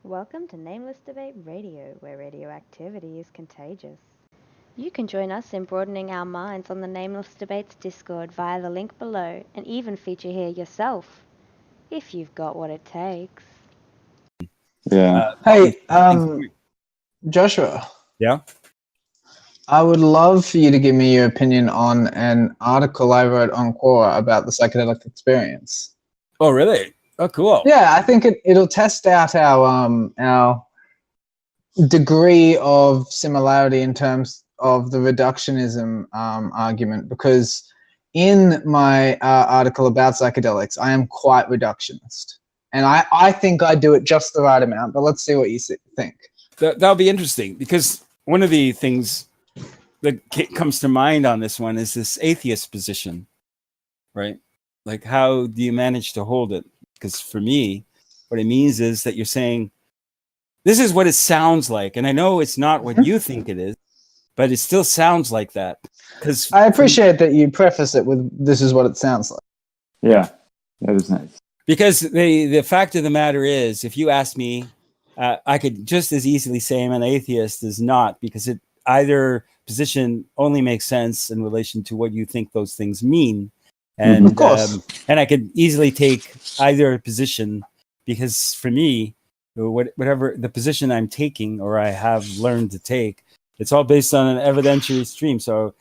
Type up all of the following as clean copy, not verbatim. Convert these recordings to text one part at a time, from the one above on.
Welcome to Nameless Debate Radio, where radioactivity is contagious. You can join us in broadening our minds on the Nameless Debates Discord via the link below, and even feature here yourself, if you've got what it takes. Yeah. Hey, Joshua. Yeah? I would love for you to give me your opinion on an article I wrote on Quora about the psychedelic experience. Oh, really? Oh, cool. Yeah, I think it'll test out our degree of similarity in terms of the reductionism argument, because in my article about psychedelics, I am quite reductionist. And I think I do it just the right amount, but let's see what you think. That'll be interesting, because one of the things that comes to mind on this one is this atheist position, right? Like, how do you manage to hold it? Because for me, what it means is that you're saying, this is what it sounds like. And I know it's not what you think it is, but it still sounds like that. Because I appreciate that you preface it with, this is what it sounds like. Yeah, that is nice. Because the fact of the matter is, if you ask me, I could just as easily say I'm an atheist as not, because either position only makes sense in relation to what you think those things mean. And, of course. And I could easily take either position, because for me, whatever the position I'm taking or I have learned to take, it's all based on an evidentiary stream. So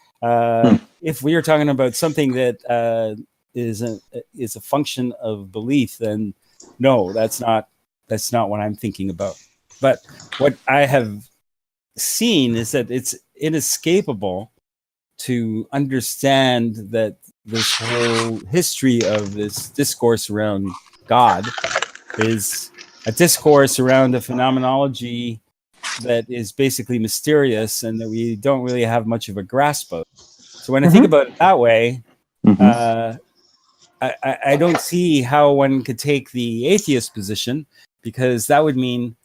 if we are talking about something that is a function of belief, then no, that's not what I'm thinking about. But what I have seen is that it's inescapable to understand that this whole history of this discourse around God is a discourse around a phenomenology that is basically mysterious and that we don't really have much of a grasp of. So when I think about it that way, I don't see how one could take the atheist position, because that would mean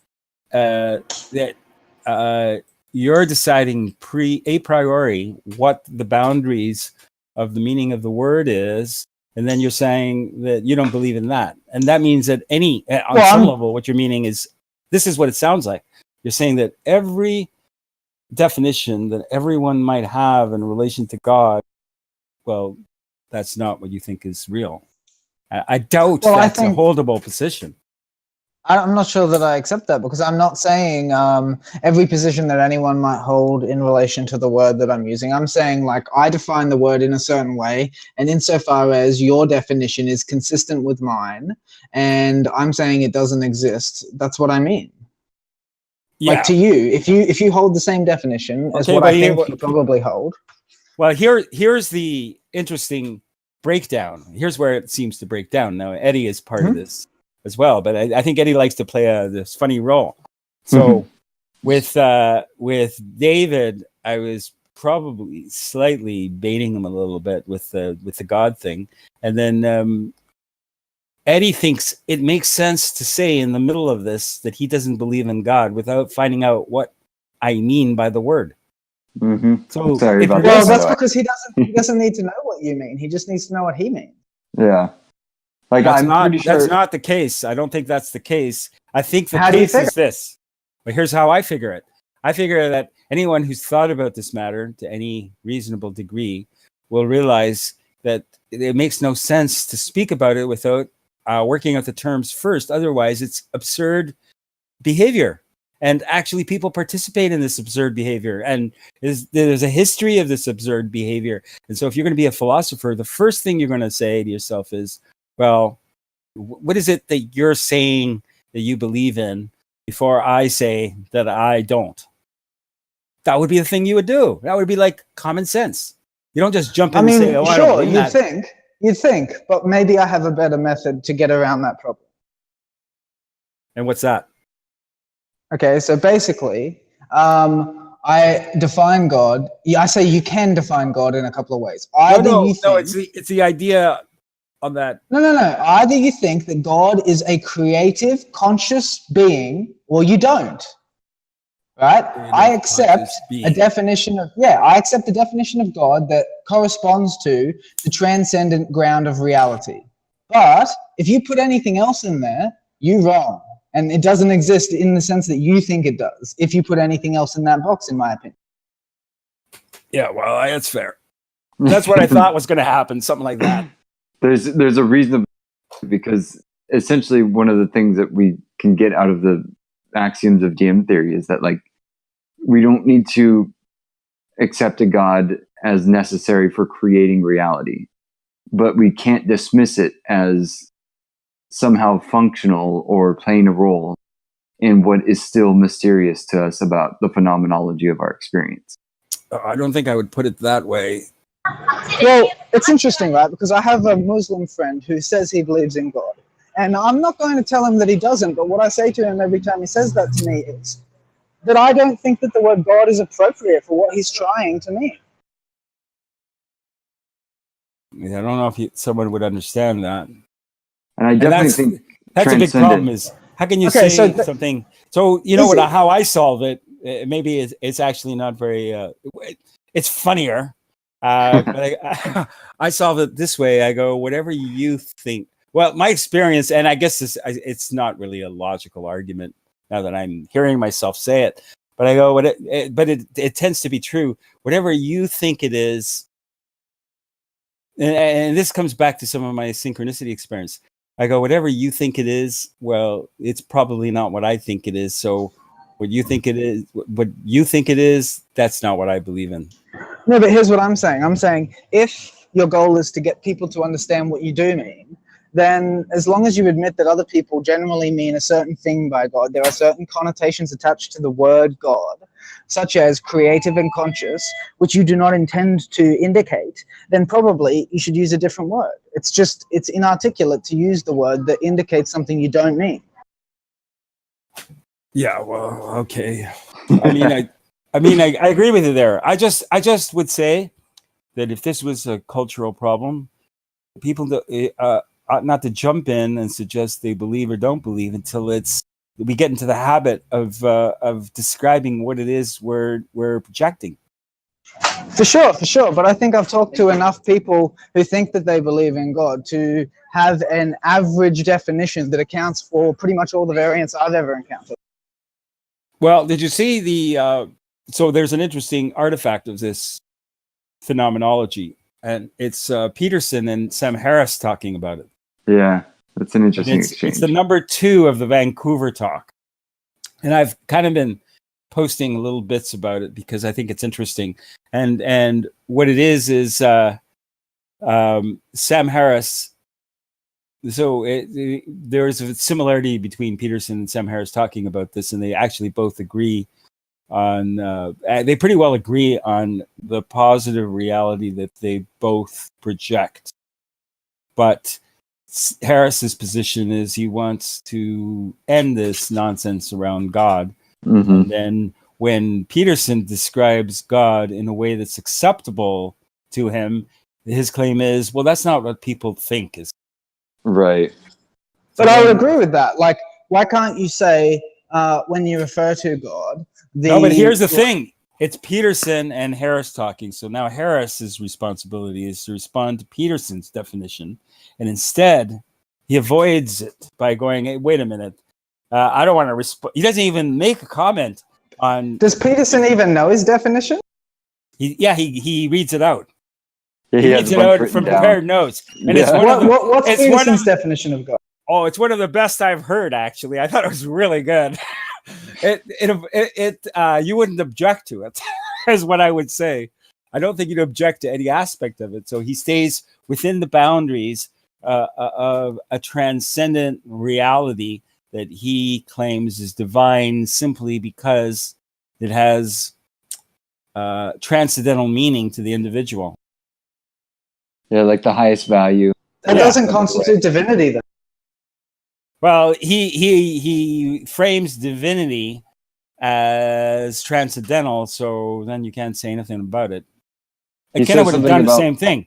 that you're deciding a priori what the boundaries of the meaning of the word is, and then you're saying that you don't believe in that. And that means that some level, what you're meaning is, this is what it sounds like. You're saying that every definition that everyone might have in relation to God, well, that's not what you think is real. I doubt that's a holdable position. I'm not sure that I accept that, because I'm not saying every position that anyone might hold in relation to the word that I'm using. I'm saying, like, I define the word in a certain way, and insofar as your definition is consistent with mine, and I'm saying it doesn't exist, that's what I mean. Yeah. Like, to you, if you hold the same definition as what I think you probably hold. Well, here's the interesting breakdown. Here's where it seems to break down. Now, Eddie is part of this as well, but I think Eddie likes to play this funny role. So with David, I was probably slightly baiting him a little bit with the God thing, and then Eddie thinks it makes sense to say in the middle of this that he doesn't believe in God without finding out what I mean by the word. So that's because he doesn't need to know what you mean. He just needs to know what he means. Yeah. Like, that's not the case. I don't think that's the case. I think the case is this. But here's how I figure it. I figure that anyone who's thought about this matter to any reasonable degree will realize that it makes no sense to speak about it without working out the terms first. Otherwise, it's absurd behavior. And actually, people participate in this absurd behavior. And there's a history of this absurd behavior. And so if you're going to be a philosopher, the first thing you're going to say to yourself is, well, what is it that you're saying that you believe in before I say that I don't? That would be the thing you would do. That would be like common sense. You don't just jump in and say, oh, I don't believe that. You'd think, but maybe I have a better method to get around that problem. And what's that? Okay, so basically, I define God. I say you can define God in a couple of ways. It's the idea on that. No. Either you think that God is a creative, conscious being, or you don't. Right? I accept a definition of God that corresponds to the transcendent ground of reality. But if you put anything else in there, you're wrong. And it doesn't exist in the sense that you think it does if you put anything else in that box, in my opinion. Yeah, well, that's fair. That's what I thought was going to happen, something like that. There's a reason, because essentially one of the things that we can get out of the axioms of DM theory is that, like, we don't need to accept a God as necessary for creating reality, but we can't dismiss it as somehow functional or playing a role in what is still mysterious to us about the phenomenology of our experience. I don't think I would put it that way. Well, it's interesting, right? Because I have a Muslim friend who says he believes in God. And I'm not going to tell him that he doesn't, but what I say to him every time he says that to me is that I don't think that the word God is appropriate for what he's trying to mean. I don't know if someone would understand that. And I definitely think that's a big problem. Is how can you say something? So you know what? How I solve it? Maybe it's actually not very. It's funnier, but I solve it this way. I go, whatever you think. Well, my experience, and I guess it's not really a logical argument now that I'm hearing myself say it. But I go, but it tends to be true. Whatever you think it is, and this comes back to some of my synchronicity experience. I go, whatever you think it is, well, it's probably not what I think it is. So what you think it is, that's not what I believe in. No, but here's what I'm saying. I'm saying if your goal is to get people to understand what you do mean, then as long as you admit that other people generally mean a certain thing by God, there are certain connotations attached to the word God, such as creative and conscious, which you do not intend to indicate, then probably you should use a different word. It's inarticulate to use the word that indicates something you don't mean. Yeah, well, okay. I agree with you there. I just would say that if this was a cultural problem, people ought not to jump in and suggest they believe or don't believe until we get into the habit of describing what it is we're projecting. For sure. But I think I've talked to enough people who think that they believe in God to have an average definition that accounts for pretty much all the variants I've ever encountered. Well, did you see so there's an interesting artifact of this phenomenology, and it's Peterson and Sam Harris talking about it. Yeah, that's an interesting exchange. It's the number 2 of the Vancouver talk. And I've kind of been posting little bits about it because I think it's interesting. And what it is Sam Harris. So there's a similarity between Peterson and Sam Harris talking about this, and they actually both agree on, they pretty well agree on the positive reality that they both project. But Harris's position is he wants to end this nonsense around God. Mm-hmm. And then when Peterson describes God in a way that's acceptable to him, his claim is, well, that's not what people think is. Right. But I would agree with that. Like, why can't you say, when you refer to God, No, but here's the thing. It's Peterson and Harris talking. So now Harris's responsibility is to respond to Peterson's definition. And instead, he avoids it by going, hey, wait a minute. I don't want to respond. He doesn't even make a comment on... Does Peterson even know his definition? He reads it out. Yeah, he reads it out from prepared notes. And it's what's Peterson's definition of God? Oh, it's one of the best I've heard, actually. I thought it was really good. You wouldn't object to it, is what I would say. I don't think you'd object to any aspect of it. So he stays within the boundaries of a transcendent reality that he claims is divine simply because it has transcendental meaning to the individual. Yeah, like the highest value. That doesn't constitute divinity, though. Well, he frames divinity as transcendental, so then you can't say anything about it. McKenna would have done the same thing.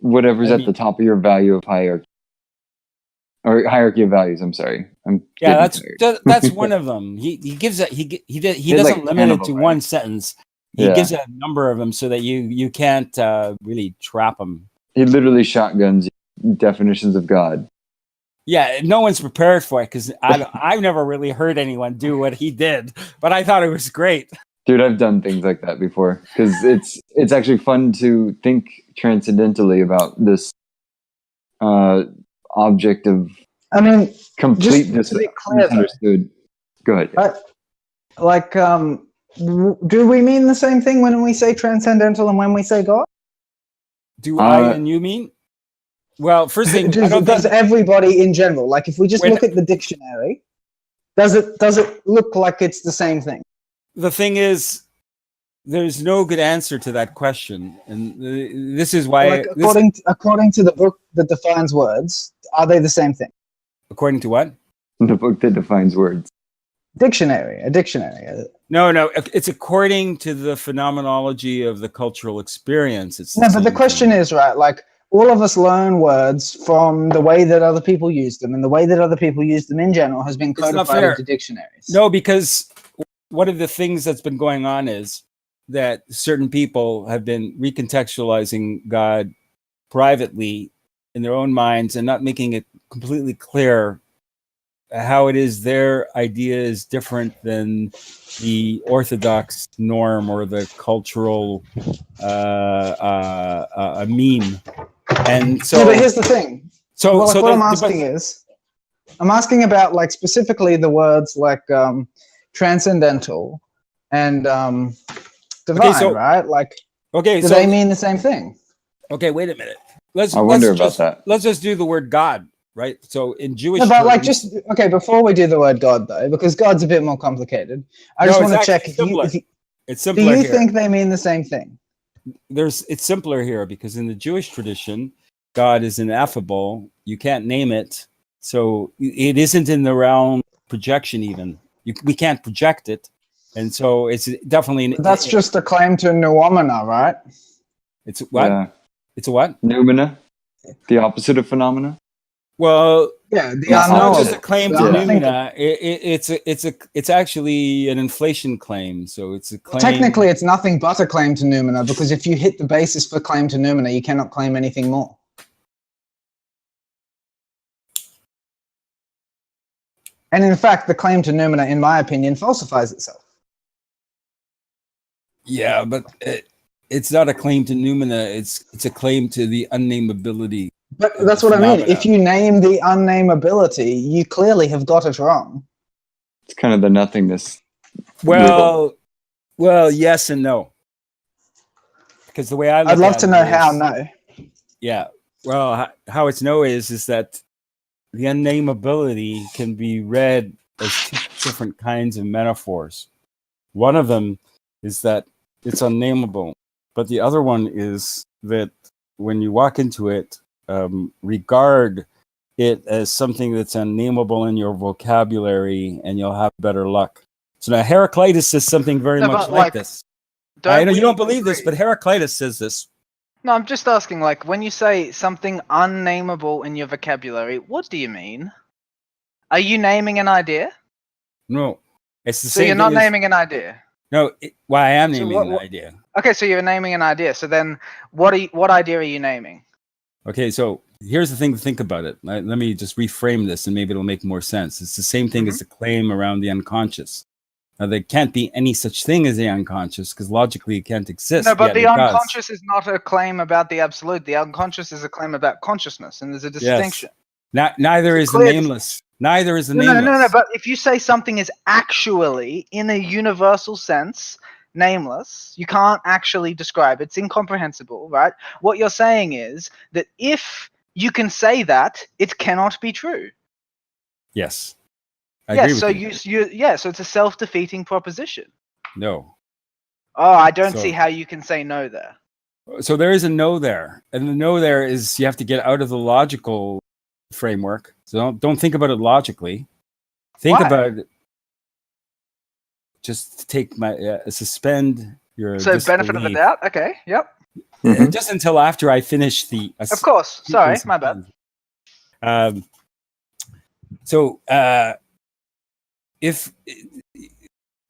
Whatever's at the top of your value of hierarchy. Or hierarchy of values, I'm sorry. That's one of them. He gives it he doesn't limit it to one sentence. He gives a number of them so that you can't really trap him. He literally shotguns definitions of God. Yeah, no one's prepared for it because I've never really heard anyone do what he did, but I thought it was great. Dude, I've done things like that before because it's actually fun to think transcendentally about this object of I mean, complete just to be clear, misunderstood. Go ahead. Like, do we mean the same thing when we say transcendental and when we say God? Do I and you mean? Well, first thing, does everybody in general, like if we just look at the dictionary, does it look like it's the same thing? The thing is, there's no good answer to that question, and this is why. Like according to the book that defines words, are they the same thing? According to what? The book that defines words. A dictionary. No, it's according to the phenomenology of the cultural experience. But the question is, right, like all of us learn words from the way that other people use them, and the way that other people use them in general has been codified into dictionaries. No, because one of the things that's been going on is that certain people have been recontextualizing God privately in their own minds and not making it completely clear how it is their idea is different than the orthodox norm or the cultural meme. And so, but here's the thing. I'm asking about like specifically the words like transcendental and divine, right? Like, do they mean the same thing? Okay, wait a minute. I wonder about that. Let's just do the word God, right? So in Jewish, before we do the word God though, because God's a bit more complicated. I just want to check it's simpler. Do you think they mean the same thing? It's simpler here because in the Jewish tradition, God is ineffable. You can't name it, so it isn't in the realm of projection. Even we can't project it, and so it's definitely. That's just a claim to noumena, right? It's what? Yeah. It's a what? Noumena, the opposite of phenomena. Well, yeah, it's not just a claim to noumena. It's actually an inflation claim. So it's a claim. Technically, it's nothing but a claim to noumena because if you hit the basis for claim to noumena, you cannot claim anything more. And in fact, the claim to noumena, in my opinion, falsifies itself. Yeah, but it's not a claim to noumena. It's a claim to the unnameability. But that's what I mean. If you name the unnameability, you clearly have got it wrong. It's kind of the nothingness. Well, yes and no. Because the way I'd love to know how no. Yeah. Well, how it's no is that the unnameability can be read as two different kinds of metaphors. One of them is that it's unnameable, but the other one is that when you walk into it, regard it as something that's unnameable in your vocabulary, and you'll have better luck. So now Heraclitus says something very much like this. I know you don't believe this, but Heraclitus says this. No, I'm just asking, like, when you say something unnameable in your vocabulary, what do you mean? Are you naming an idea? No. It's the so same you're not naming an idea? No, I am naming an idea. Okay, so you're naming an idea. So then what idea are you naming? Okay, so here's the thing to think about it. Let me just reframe this and maybe it'll make more sense. It's the same thing as the claim around the unconscious. Now, there can't be any such thing as the unconscious because logically it can't exist. No, but the unconscious is not a claim about the absolute. The unconscious is a claim about consciousness, and there's a distinction. Yes. Neither is the nameless. Neither is the nameless. No, but if you say something is actually, in a universal sense, nameless, you can't actually describe it. It's incomprehensible, right? What you're saying is that if you can say that, it cannot be true. Yes. I agree with you. So it's a self-defeating proposition. No. Oh, I don't see how you can say no there. So there is a no there. And the no there is you have to get out of the logical framework. So don't think about it logically. Think about it. Just take my suspend your disbelief. Benefit of the doubt. Okay. Yep. Just until after I finish the. Of course. Sorry, my bad. If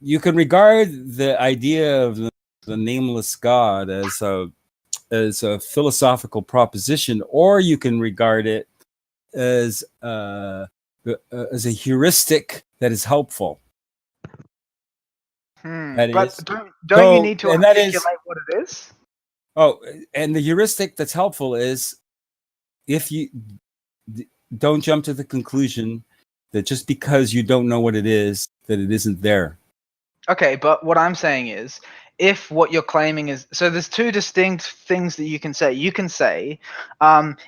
you can regard the idea of the nameless God as a philosophical proposition, or you can regard it as a heuristic that is helpful. That But is, don't you need to and that is, articulate what it is? oh, and the heuristic that's helpful is if you don't jump to the conclusion that just because you don't know what it is, that it isn't there. Okay, but what I'm saying is, if what you're claiming is, so there's two distinct things that you can say. You can say,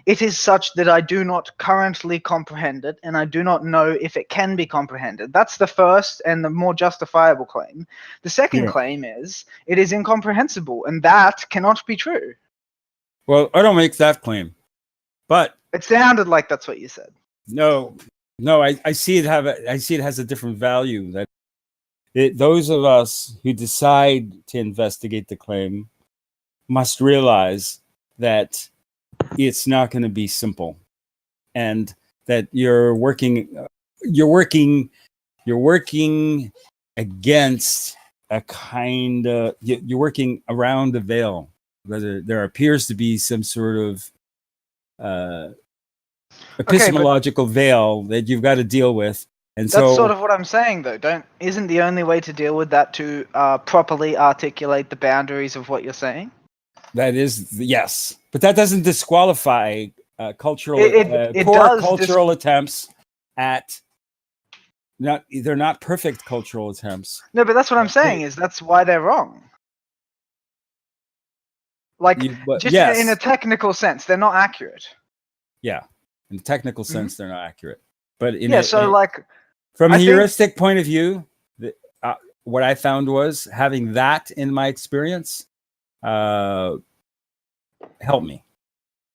it is such that I do not currently comprehend it, and I do not know if it can be comprehended. That's the first and the more justifiable claim. The second claim is, it is incomprehensible, and that cannot be true. Well, I don't make that claim, but it sounded like that's what you said. No, I see it has a different value. That those of us who decide to investigate the claim must realize that it's not going to be simple, and that you're working against a kind of, you're working around the veil. Whether there appears to be some sort of epistemological veil that you've got to deal with. And that's sort of what I'm saying, though. Isn't the only way to deal with that to properly articulate the boundaries of what you're saying? That is, yes, but that doesn't disqualify cultural cultural attempts at they're not perfect cultural attempts. No, but that's what I'm saying is that's why they're wrong. Like, in a technical sense, they're not accurate. Yeah, in a technical sense, they're not accurate. But from a heuristic point of view, what I found was having that in my experience helped me.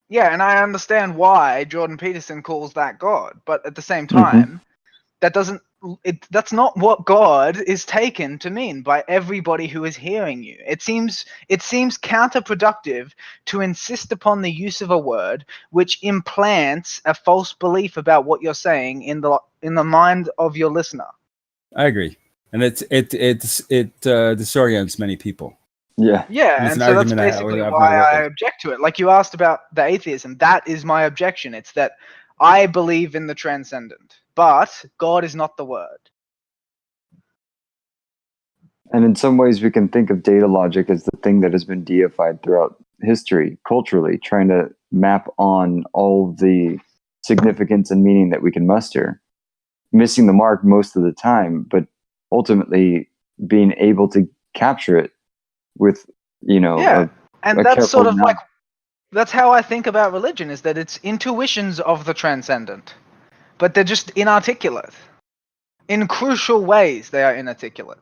Yeah, and I understand why Jordan Peterson calls that God, but at the same time, that's not what God is taken to mean by everybody who is hearing you. It seems counterproductive to insist upon the use of a word which implants a false belief about what you're saying in the mind of your listener. I agree, and it disorients many people. Yeah, and so that's basically why I object to it. Like you asked about the atheism, that is my objection. It's that I believe in the transcendent, but God is not the word. And in some ways, we can think of data logic as the thing that has been deified throughout history, culturally, trying to map on all the significance and meaning that we can muster, missing the mark most of the time, but ultimately being able to capture it with, and that's sort of like, that's how I think about religion, is that it's intuitions of the transcendent, but they're just inarticulate. In crucial ways, they are inarticulate.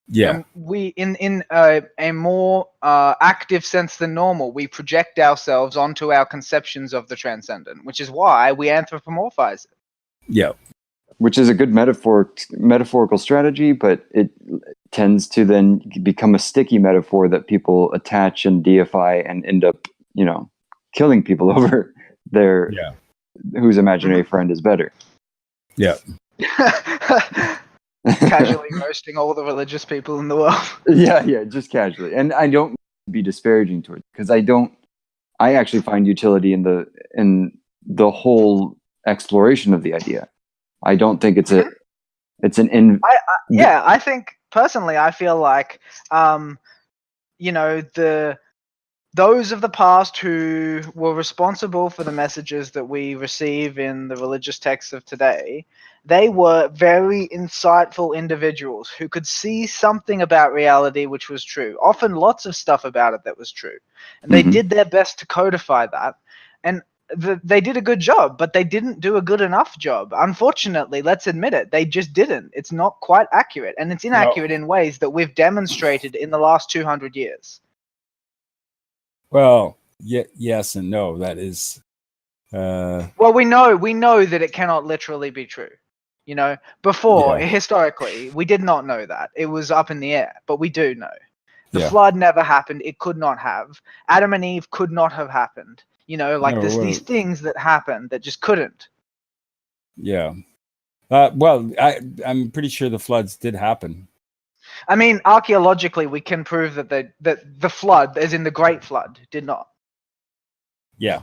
Yeah. And we, in a more active sense than normal, we project ourselves onto our conceptions of the transcendent, which is why we anthropomorphize it. Yeah. Which is a good metaphorical strategy, but it tends to then become a sticky metaphor that people attach and deify and end up, killing people over their whose imaginary friend is better. Yeah. Casually roasting all the religious people in the world. Yeah, just casually. And I don't be disparaging towards, because I actually find utility in the whole exploration of the idea. I don't think it's I think personally, I feel like those of the past who were responsible for the messages that we receive in the religious texts of today, they were very insightful individuals who could see something about reality which was true, often lots of stuff about it that was true. And they did their best to codify that. And they did a good job, but they didn't do a good enough job. Unfortunately, let's admit it, they just didn't. It's not quite accurate, and it's inaccurate in ways that we've demonstrated in the last 200 years. Well, yes and no. That is. Well, we know that it cannot literally be true. Before, historically, we did not know that. It was up in the air, but we do know. The flood never happened. It could not have. Adam and Eve could not have happened. There's these things that happened that just couldn't. Yeah. Well, I'm pretty sure the floods did happen. I mean, archaeologically, we can prove that the flood, as in the Great Flood, did not. Yeah.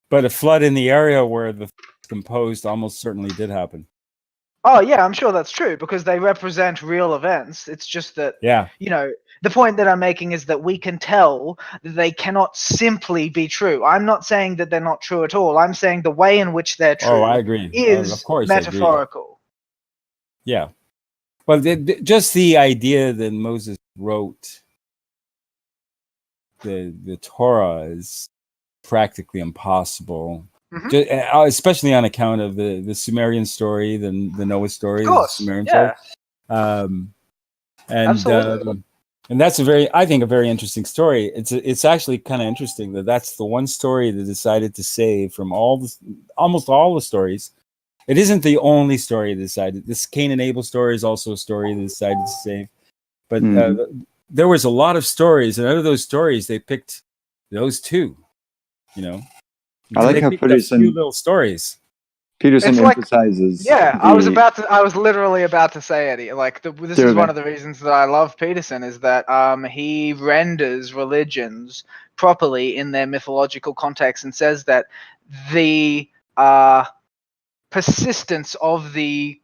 But a flood in the area where composed almost certainly did happen. Oh yeah, I'm sure that's true because they represent real events. It's just that, Yeah. The point that I'm making is that we can tell that they cannot simply be true. I'm not saying that they're not true at all. I'm saying the way in which they're true I agree. is Of course, I agree. metaphorical. Yeah. Well, just the idea that Moses wrote the Torah is practically impossible. Mhm. Especially on account of the Sumerian story, the Noah story, Of course, the Sumerian yeah. story, Absolutely. and that's I think a very interesting story. It's actually kind of interesting that's the one story that decided to save from almost all the stories. It isn't the only story that decided. This Cain and Abel story is also a story that decided to save, but there was a lot of stories, and out of those stories, they picked those two. I like how Peterson, few little stories. Peterson It's like- emphasizes. Yeah, I was literally about to say it. Like, this is one of the reasons that I love Peterson is that he renders religions properly in their mythological context and says that the persistence of the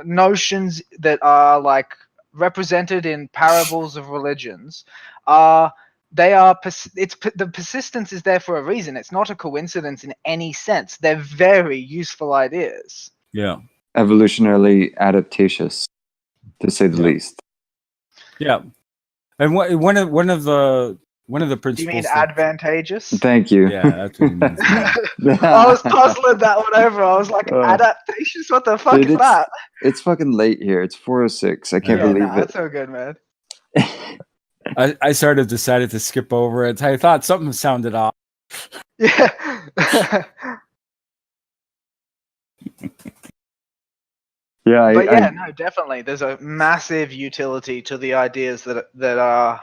notions that are like represented in parables of religions the persistence is there for a reason. It's not a coincidence in any sense. They're very useful ideas. Yeah. Evolutionarily adaptatious, to say the least. Yeah. And one of the principles. Do you mean advantageous? Thank you. Yeah, that's what it means. I was puzzling that one over. I was like, adaptations? What the fuck is that? It's fucking late here. It's 4:06. I can't believe it. That's so good, man. I sort of decided to skip over it. I thought something sounded off. Yeah. Yeah. No, definitely. There's a massive utility to the ideas that are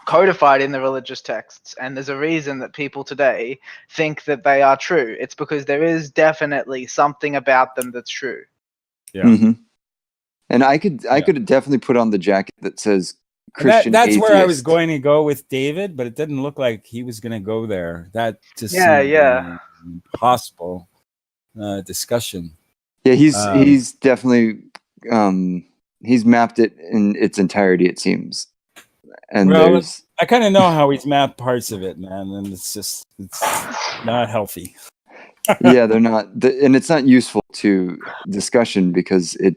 codified in the religious texts, and there's a reason that people today think that they are true. It's because there is definitely something about them that's true. Yeah. Mm-hmm. And I could definitely put on the jacket that says Christian that's atheist. where I was going to go with David, but it didn't look like he was going to go there. That just seemed an impossible discussion. Yeah, he's definitely he's mapped it in its entirety, it seems. And I kind of know how he's mapped parts of it, man, and it's not healthy. Yeah, they're not, and it's not useful to discussion because it.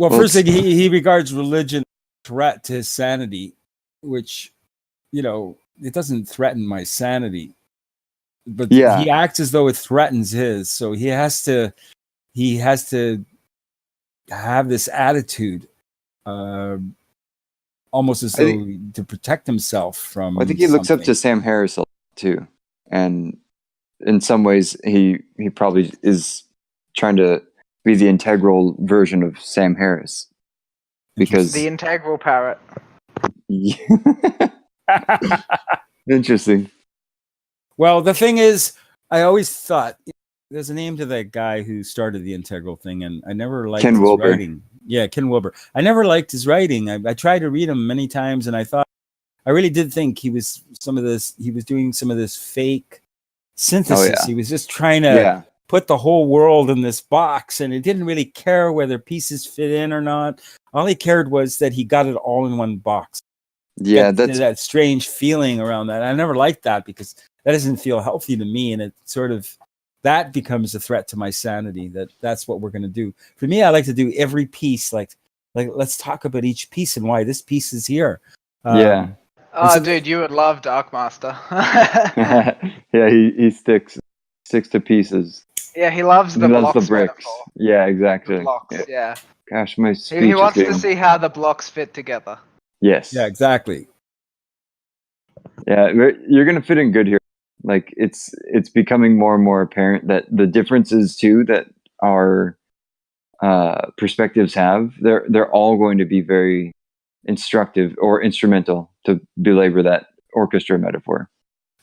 First thing, he regards religion a threat to his sanity, which, it doesn't threaten my sanity, but he acts as though it threatens his. So he has to have this attitude, almost as though to protect himself from. I think he looks up to Sam Harris a lot too, and in some ways, he probably is trying to be the integral version of Sam Harris, because the integral parrot. Interesting. Well, the thing is, I always thought there's a name to that guy who started the integral thing, and I never liked his writing. Yeah, Ken Wilber. I never liked his writing. I tried to read him many times, and I really did think he was doing some of this fake synthesis. Oh, yeah. He was just trying to put the whole world in this box, and it didn't really care whether pieces fit in or not. All he cared was that he got it all in one box. Yeah, that's that strange feeling around that. I never liked that because that doesn't feel healthy to me, and it sort of that becomes a threat to my sanity. That's what we're going to do. For me, I like to do every piece like let's talk about each piece and why this piece is here. Dude, you would love Darkmaster. Yeah, he sticks to pieces. Yeah, he loves the blocks. The bricks. Metaphor. Yeah, exactly. The blocks, yeah. Gosh, my speech. He wants to see how the blocks fit together. Yes. Yeah, exactly. Yeah, you're gonna fit in good here. Like it's becoming more and more apparent that the differences too that our perspectives have, they're all going to be very instructive or instrumental, to belabor that orchestra metaphor.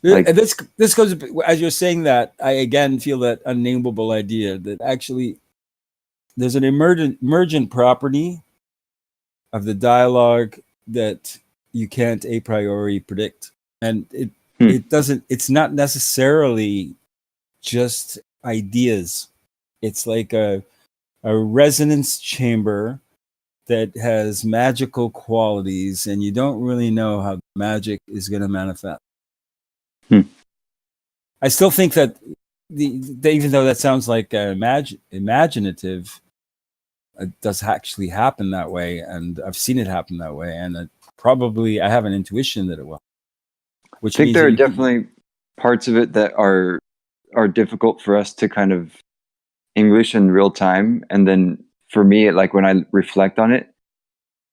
Like, this goes, as you're saying that, I again feel that unnameable idea that actually there's an emergent property of the dialogue that you can't a priori predict, and it doesn't. It's not necessarily just ideas. It's like a resonance chamber that has magical qualities, and you don't really know how magic is going to manifest. I still think that even though that sounds like imaginative, it does actually happen that way, and I've seen it happen that way, and I have an intuition that it will. I think there are definitely parts of it that are difficult for us to kind of English in real time, and then for me, like when I reflect on it,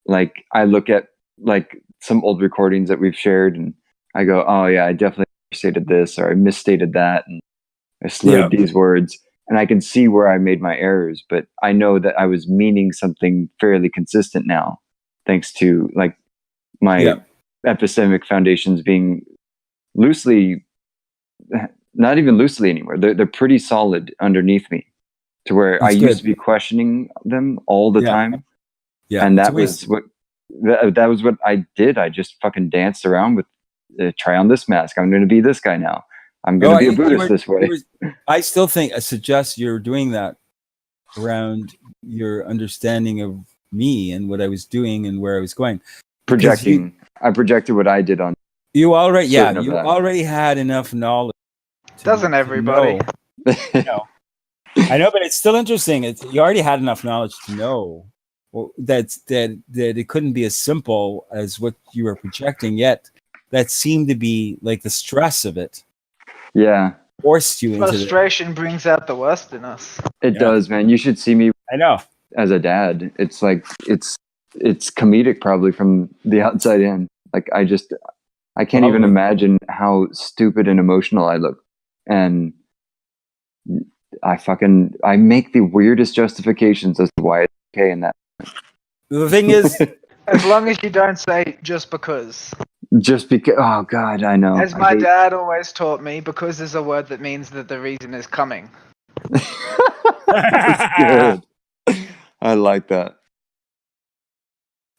like I look at like some old recordings that we've shared, and I go, "Oh yeah, I definitely stated this, or I misstated that, and I slurred these words," and I can see where I made my errors. But I know that I was meaning something fairly consistent now, thanks to like my epistemic foundations being loosely, not even loosely anymore. They're pretty solid underneath me, to where I used to be questioning them all the time. Yeah, and that was what I did. I just fucking danced around with try on this mask. I'm going to be this guy now. I'm going to be a Buddhist this way. I still think I suggest you're doing that around your understanding of me and what I was doing and where I was going. Projecting. I projected what I did on. You already had enough knowledge. Doesn't everybody? No. I know, but it's still interesting. You already had enough knowledge to know that it couldn't be as simple as what you were projecting. Yet that seemed to be like the stress of it. Yeah, forced you into frustration brings out the worst in us. It does, man. You should see me. I know. As a dad, it's like it's comedic, probably from the outside in. Like I can't even imagine how stupid and emotional I look, and I make the weirdest justifications as to why it's okay in that. The thing is, as long as you don't say just because. Just because, oh God, I know. As my dad always taught me, because is a word that means that the reason is coming. That's good. I like that.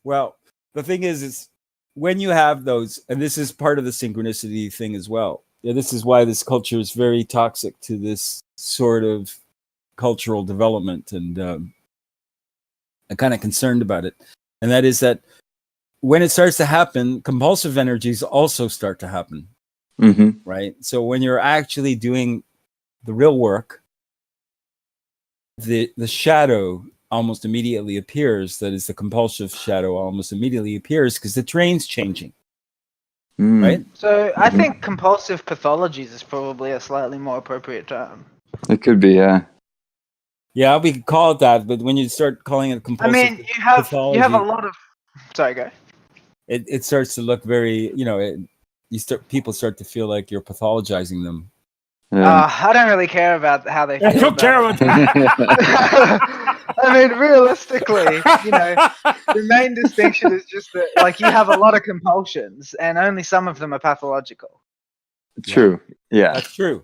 Well, the thing is when you have those, and this is part of the synchronicity thing as well. Yeah, this is why this culture is very toxic to this sort of cultural development, and I'm kind of concerned about it. And that is that when it starts to happen, compulsive energies also start to happen, right? So when you're actually doing the real work, the shadow almost immediately appears. That is, the compulsive shadow almost immediately appears because the terrain's changing, right? So I think compulsive pathologies is probably a slightly more appropriate term. It could be, yeah. Yeah, we could call it that, but when you start calling it compulsive, I mean, you have a lot of. Sorry, go. It starts to look very, people start to feel like you're pathologizing them. I don't really care about how they feel. I don't care about that. I mean, realistically, the main distinction is just that, like, you have a lot of compulsions, and only some of them are pathological. True. Yeah, that's true.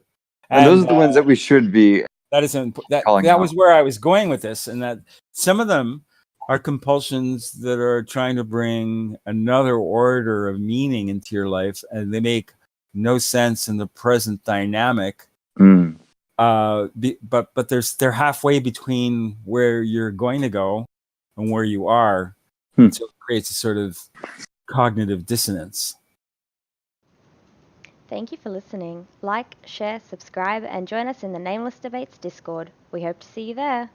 And those are the ones that we should be. That was where I was going with this, and that some of them are compulsions that are trying to bring another order of meaning into your life, and they make no sense in the present dynamic. But they're halfway between where you're going to go and where you are, so it creates a sort of cognitive dissonance. Thank you for listening. Like, share, subscribe, and join us in the Nameless Debates Discord. We hope to see you there.